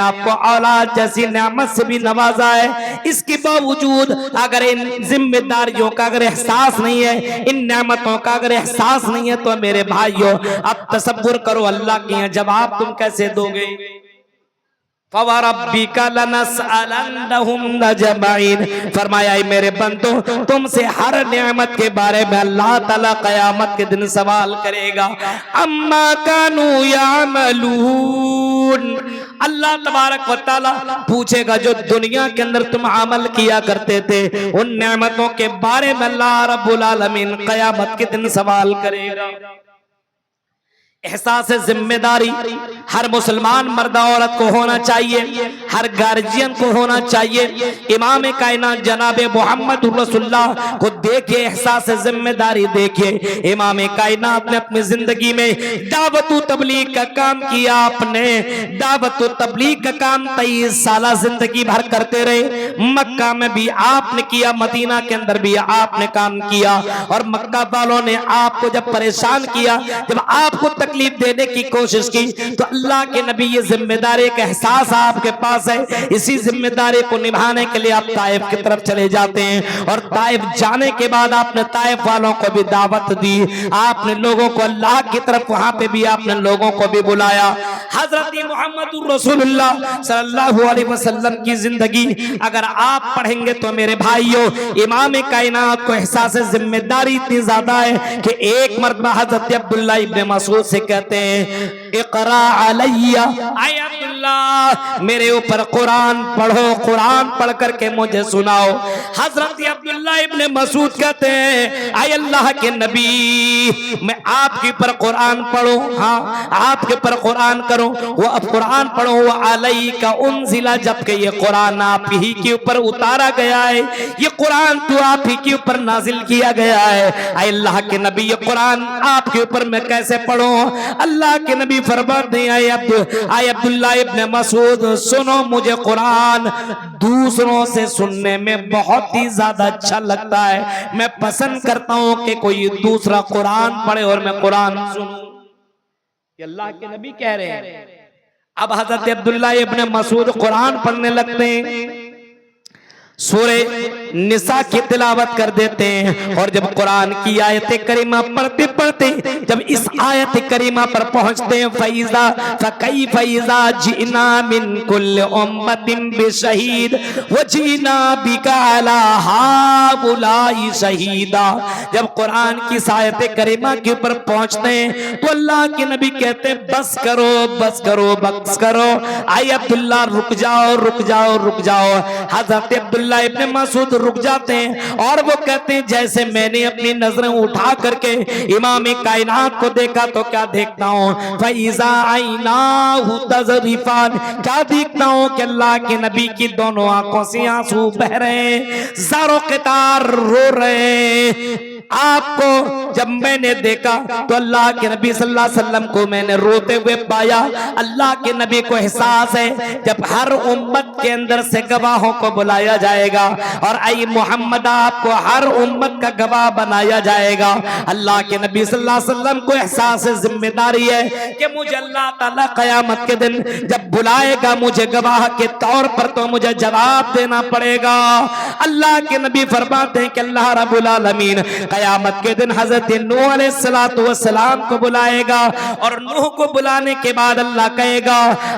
आपको औलाद जैसी नेमत से भी नवाजा है, इसके बावजूद अगर इन जिम्मेदारियों का अगर एहसास नहीं है, इन नेमतों का अगर एहसास नहीं है, तो मेरे भाइयों अब तसव्वुर करो अल्लाह के जवाब तुम कैसे दोगे। फवरब्बिका लनसअलन्नहुम अजमईन, फरमाया मेरे बंदो तुमसे हर नेमत के बारे में अल्लाह ताला कयामत के दिन सवाल करेगा। अम्मा कानू यामलून, अल्लाह तबारक व तआला पूछेगा जो दुनिया के अंदर तुम अमल किया करते थे उन नेमतों के बारे में अल्लाह रब्बुल आलमीन कयामत के दिन सवाल करेगा। एहसास जिम्मेदारी हर मुसलमान मर्द औरत को होना चाहिए, हर गार्जियन को होना चाहिए। इमाम कायनात जनाबे मोहम्मद रसूलुल्लाह को देखिए, एहसास जिम्मेदारी देखिए। इमाम कायनात ने अपनी जिंदगी में दावत तबलीग का काम किया, आपने दावत तबलीग का काम 23 साल जिंदगी भर करते रहे। मक्का में भी आपने किया, मदीना के अंदर भी आपने काम किया, और मक्का वालों ने आपको जब परेशान किया, जब आपको तकलीफ देने की कोशिश की, तो अल्लाह के नबी ये जिम्मेदारी का एहसास आपके पास है, इसी जिम्मेदारी को निभाने के लिए आप ताइफ की तरफ चले जाते हैं। और ताइफ जाने के बाद आपने ताइफ वालों को भी दावत दी, आपने लोगों को अल्लाह की तरफ वहां पे भी आपने लोगों को भी बुलाया। हजरत मोहम्मद रसूलुल्लाह सल्लल्लाहु अलैहि वसल्लम की जिंदगी अगर आप पढ़ेंगे तो मेरे भाइयों इमाम कायनात को एहसास जिम्मेदारी इतनी ज्यादा है कि एक मर्तबा हजरत अब्दुल्लाह इब्न मसूद से कहते हैं इक़रा अलैया, आय अब्दुल्लाह मेरे ऊपर कुरान पढ़ो, कुरान पढ़ करके मुझे सुनाओ। हजरत अब्दुल्लाह इब्न मसूद कहते हैं आय अल्लाह के नबी मैं आपके ऊपर कुरान पढ़ो, हाँ आपके ऊपर कुरान करो, वो अब कुरान पढ़ो, वो अलैका उन्जिला, जबकि ये कुरान आप ही के ऊपर उतारा गया है, ये कुरान तो आप ही के ऊपर नाजिल किया गया है। आय अल्लाह के नबी ये कुरान आपके ऊपर मैं कैसे पढ़ो। अल्लाह के नबी फरमाते हैं आय अब्दुल्लाह इब्न मसूद सुनो, मुझे कुरान दूसरों से सुनने में बहुत ही ज्यादा अच्छा लगता है, मैं पसंद करता हूं कि कोई दूसरा कुरान पढ़े और मैं कुरान सुनूं। अल्लाह के नबी कह रहे हैं। अब हजरत अब्दुल्लाह इब्न मसूद कुरान पढ़ने लगते हैं, सूरे निसा की तिलावत कर देते हैं, और जब कुरान की आयत करीमा पढ़ते पढ़ते जब इस आयत करीमा पर पहुंचते हैं फैज़ा फकैफ़ इज़ा जिना मिन कुल्लि उम्मतिन बिशहीद व जिना बिका अला हाउलाई शहीदा, जब कुरान की आयत करीमा के ऊपर पहुंचते हैं तो अल्लाह के नबी कहते हैं बस करो बस करो बस करो, आय अब्दुल्लाह रुक जाओ रुक जाओ रुक जाओ। हज़रत अब्दुल्लाह इब्न मसूद रुक जाते हैं और वो कहते हैं जैसे मैंने अपनी नजरें उठा करके इमाम कायनात को देखा तो क्या देखता हूँ, फैज़ा आइनाहु तज़रिफान, क्या देखता हूँ कि अल्लाह के नबी की दोनों आंखों से आंसू बह रहे हैं, ज़ारो क़तार रो रहे हैं। आपको जब मैंने देखा तो अल्लाह के नबी सल्लल्लाहु अलैहि वसल्लम को मैंने रोते हुए पाया। अल्लाह के नबी को एहसास है जब हर उम्मत के अंदर से गवाहों को बुलाया जाएगा और आई मोहम्मद आपको हर उम्मत का गवाह बनाया जाएगा। अल्लाह के नबी सल्लल्लाहु अलैहि वसल्लम को एहसास जिम्मेदारी है कि मुझे अल्लाह ताला क़यामत के दिन जब बुलाएगा मुझे गवाह के तौर पर तो मुझे जवाब देना पड़ेगा। अल्लाह के नबी फरमाते हैं कि अल्लाह रब्बुल आलमीन क़यामत के दिन हजरत नूह अलैहिस्सलातु वस्सलाम को बुलाएगा और नूह को बुलाने के बाद अल्लाह कहेगा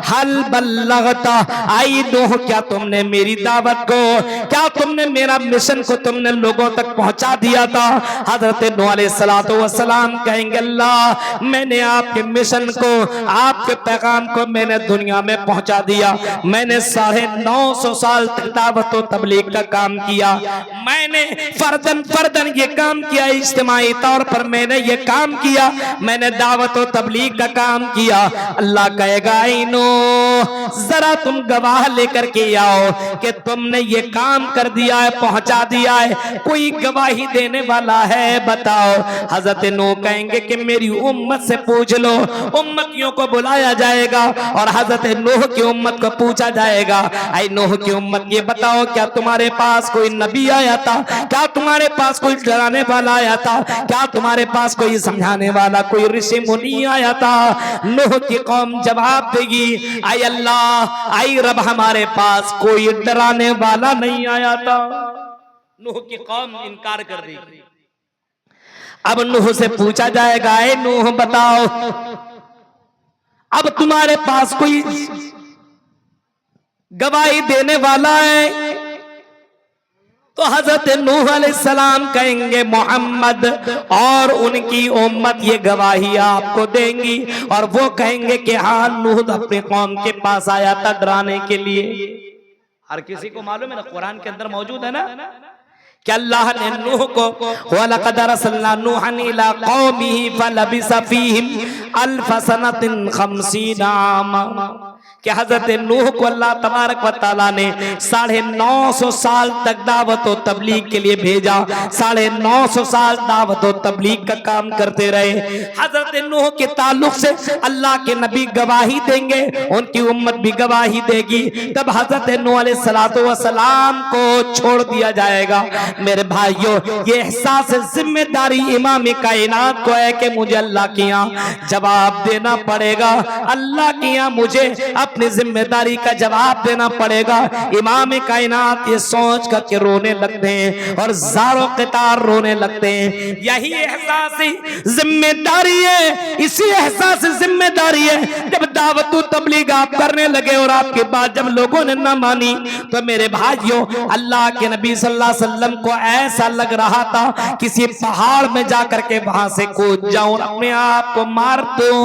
हल बल्लगता, आई नूह क्या तुमने मेरी दावत को, क्या तुमने मेरा मिशन को तुमने लोगों तक पहुंचा दिया था। हजरत नूह अलैहिस्सलातु वस्सलाम कहेंगे अल्लाह मैंने आपके मिशन को आपके पैगाम को मैंने दुनिया में पहुंचा दिया, मैंने 950 साल तक दावत और तबलीग का काम किया, मैंने फर्दन फर्दन ये काम किया, इज्तिमाई तौर पर मैंने ये काम किया, मैंने दावत और तबलीग का काम किया। अल्लाह कहेगा इनो जरा तुम गवाह लेकर के आओ कि तुमने ये काम कर दिया है पहुंचा दिया है, कोई गवाही देने वाला है बताओ। हजरत नूह कहेंगे कि मेरी उम्मत से पूछ लो, उम्मतियों को बुलाया जाएगा और हजरत नूह की उम्मत को पूछा जाएगा आई नूह की उम्मत ये बताओ क्या तुम्हारे पास कोई नबी आया था, क्या तुम्हारे पास कोई डराने वाला वाला आया था? क्या तुम्हारे पास कोई समझाने वाला, कोई ऋषि मुनि आया था? नूह की कौम जवाब देगी, आई अल्लाह, आई रब, हमारे पास कोई डराने वाला नहीं आया था। नूह की कौम इनकार कर दी। अब नूह से पूछा जाएगा, ऐ नूह बताओ, अब तुम्हारे पास कोई गवाही देने वाला है? तो हजरत नूह अलैहिस्सलाम कहेंगे, मोहम्मद और उनकी उम्मत ये गवाही आपको देंगी। और वो कहेंगे कि हाँ, नूह तो अपने कौम के पास आया था डराने के लिए। हर किसी को मालूम है ना, कुरान के अंदर मौजूद है ना कि अल्लाह ने नूह को, वलक़द अरसलना नूहन इला कौमिही फलबिसा फीहिम अल्फ सनतिन खमसीना आमा, कि हजरत नूह को अल्लाह तबारक व तआला ने 950 साल तक दावत व तबलीग के लिए भेजा। 950 साल दावत व तबलीग का काम करते रहे। हजरत नूह के ताल्लुक से अल्लाह के नबी गवाही देंगे, उनकी उम्मत भी गवाही देगी। तब हजरत नूह अलैहिस्सलातु वस्सलाम को छोड़ दिया जाएगा। मेरे भाइयों, ये एहसास जिम्मेदारी इमाम कायनात को है कि मुझे अल्लाह के यहाँ जवाब देना पड़ेगा। अल्लाह के यहाँ मुझे अपनी जिम्मेदारी का जवाब देना पड़ेगा। इमाम कायनात ये सोच करके रोने लगते हैं और ज़ारो क़तार रोने लगते हैं। यही एहसास जिम्मेदारी है, इसी एहसास जिम्मेदारी है। जब दावत तबलीग आप करने लगे और आपके बाद जब लोगों ने ना मानी, तो मेरे भाइयों, अल्लाह के नबी सल्लल्लाहु अलैहि वसल्लम को ऐसा लग रहा था किसी पहाड़ में जाकर के वहां से कूद जाऊं, अपने आप को मार दूं।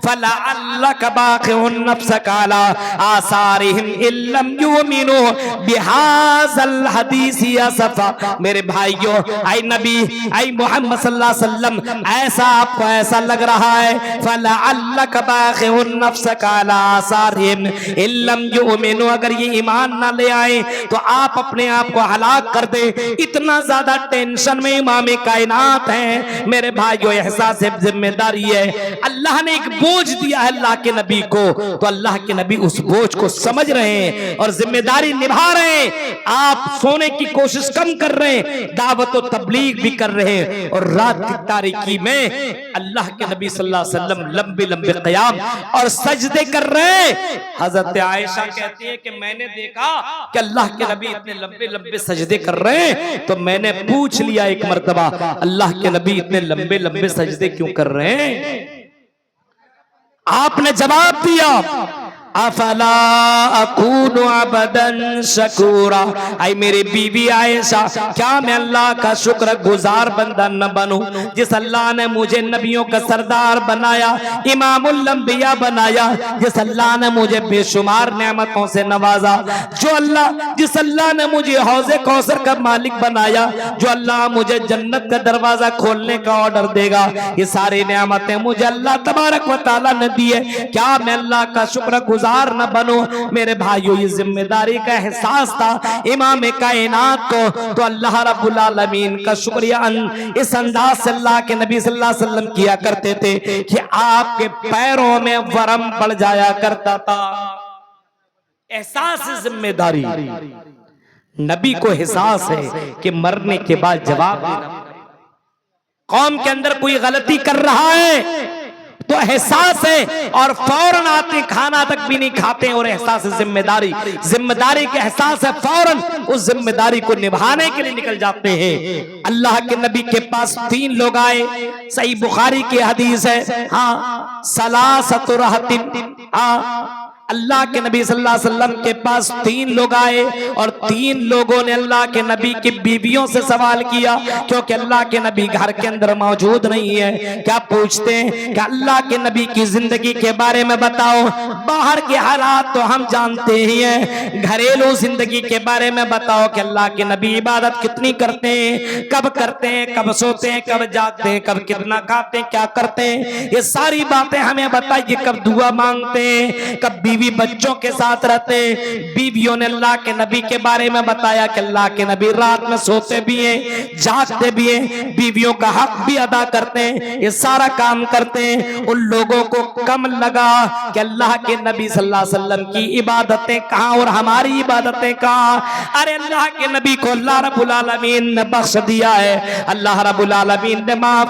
फला अल्लाह कबाक़िउन नफ्सक अला आसारिहिम इल्लम युमिनु बिहाज़ल हदीसी असफ़ा। मेरे भाइयों, आई नबी, आई मोहम्मद सल्लल्लाहु अलैहि वसल्लम, ऐसा आपको ऐसा लग रहा है, फला अल्लाह कबाक़िउन नफ्सक अला आसारिहिम इल्लम युमिनु, अगर ये ईमान ना ले आए तो आप अपने आप को हलाक कर दे। इतना ज्यादा टेंशन में इमाम कायनात है। मेरे भाइयों, एहसास जिम्मेदारी है। अल्लाह ने एक बोझ दिया है अल्लाह के नबी को, तो अल्लाह के नबी उस बोझ को समझ रहे हैं और जिम्मेदारी निभा रहे हैं। आप सोने की कोशिश कम कर रहे हैं, दावत और तबलीग भी कर रहे हैं, और रात की तारीकी में अल्लाह के नबी सल्लल्लाहु अलैहि वसल्लम लंबे लंबे क़याम और सजदे कर रहे हैं। हजरत आयशा कहती है कि मैंने देखा कि अल्लाह के नबी इतने लंबे लंबे सजदे कर रहे हैं, तो मैंने पूछ लिया एक मर्तबा, अल्लाह के नबी इतने लंबे लंबे सजदे क्यों कर रहे हैं? आपने जवाब दिया, अफला अकूनु अबदन शकूरा, आई मेरी बीवी आयशा, क्या मैं अल्लाह का शुक्र गुजार बंदा न बनूं? जिस अल्लाह ने मुझे नबियों का सरदार बनाया, इमामुल अंबिया बनाया, जिस अल्लाह ने मुझे बेशुमार नेमतों से नवाजा, जिस अल्लाह ने मुझे हौज़े कौसर का मालिक बनाया, जो अल्लाह मुझे जन्नत का दरवाजा खोलने का ऑर्डर देगा, ये सारी नेमतें मुझे अल्लाह तबारक व तआला ने दी है। क्या मैं अल्लाह का शुक्र गुजार न बनो? मेरे भाइयों, ये जिम्मेदारी का एहसास था इमाम कायनात को, तो अल्लाह रब्बुल आलमीन का शुक्रिया इस अंदाज से अल्लाह के नबी सल्लल्लाहु अलैहि वसल्लम किया करते थे कि आपके पैरों में वरम पड़ जाया करता था। एहसास जिम्मेदारी, नबी को एहसास है कि मरने के बाद जवाब देना। कौम के अंदर कोई गलती कर रहा है तो एहसास है, और फौरन आते खाना तक भी नहीं खाते, और एहसास है जिम्मेदारी, जिम्मेदारी के एहसास है, फौरन उस जिम्मेदारी को निभाने के लिए निकल जाते हैं। अल्लाह के नबी के पास 3 लोग आए, सही बुखारी की हदीस है, हाँ, सलासतु रहतिन, हाँ, अल्लाह के नबी सल्लल्लाहु अलैहि वसल्लम के पास 3 लोग आए, और 3 लोगों ने अल्लाह के नबी की बीवियों से सवाल किया, क्योंकि अल्लाह के नबी घर के अंदर मौजूद नहीं है। क्या पूछते हैं कि अल्लाह के नबी की जिंदगी के बारे में बताओ। बाहर के हालात तो हम जानते ही हैं, घरेलू जिंदगी के बारे में बताओ कि अल्लाह के नबी इबादत कितनी करते हैं, कब करते हैं, कब सोते हैं, कब जागते हैं, कब कितना खाते हैं, क्या करते हैं, ये सारी बातें हमें बताइए। कब दुआ मांगते हैं, कब बीवी बच्चों के साथ रहते हैं। बीवियों ने अल्लाह के नबी के बारे में बताया कि अल्लाह के नबी रात में सोते भी हैं, जागते भी हैं, बीवियों का हक भी अदा करते हैं, ये सारा काम करते हैं। उन लोगों को कम लगा कि अल्लाह के नबी सल्लल्लाहु अलैहि वसल्लम की इबादतें कहाँ और हमारी इबादतें कहाँ। अरे अल्लाह के नबी को अल्लाह रब्बुल आलमीन ने बख्श दिया है, अल्लाह रब्बुल आलमीन ने माफ